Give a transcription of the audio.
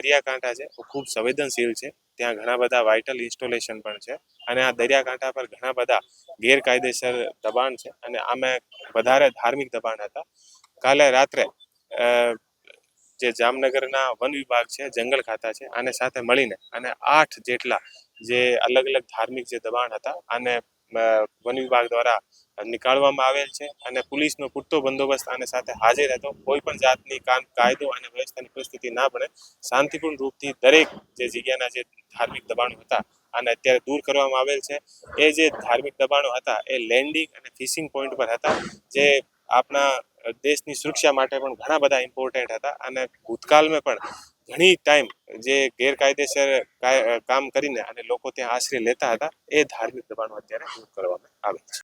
દરિયાકાંઠા છે એ ખૂબ સંવેદનશીલ છે. ત્યાં ઘણા બધા વાઇટલ ઇન્સ્ટોલેશન પણ છે અને આ દરિયાકાંઠા પર ઘણા બધા ગેરકાયદેસર દબાણ છે અને આમે વધારે ધાર્મિક દબાણ હતા. કાલે રાત્રે જે જામનગરના વન વિભાગ છે, જંગલ ખાતા છે, આને સાથે મળીને અને 8 જેટલા જે અલગ અલગ ધાર્મિક જે દબાણ હતા આને વન વિભાગ દ્વારા નીકાળવામાં આવેલ છે અને પોલીસનો પૂરતો બંદોબસ્ત આને સાથે હાજર હતો. કોઈ પણ જાતની કાયદો અને વ્યવસ્થાની પરિસ્થિતિ ના બને, શાંતિપૂર્ણ રૂપથી દરેક જે જગ્યાના જે ધાર્મિક દબાણો હતા આને અત્યારે દૂર કરવામાં આવેલ છે. એ જે ધાર્મિક દબાણો હતા એ લેન્ડિંગ અને ફિશિંગ પોઈન્ટ પર હતા, જે આપણા દેશની સુરક્ષા માટે પણ ઘણા બધા ઇમ્પોર્ટન્ટ હતા અને ભૂતકાળમાં પણ ઘણી ટાઈમ જે ગેરકાયદેસર કામ કરીને અને લોકો ત્યાં આશ્રય લેતા હતા એ ધાર્મિક દબાણો અત્યારે દૂર કરવામાં આવે છે.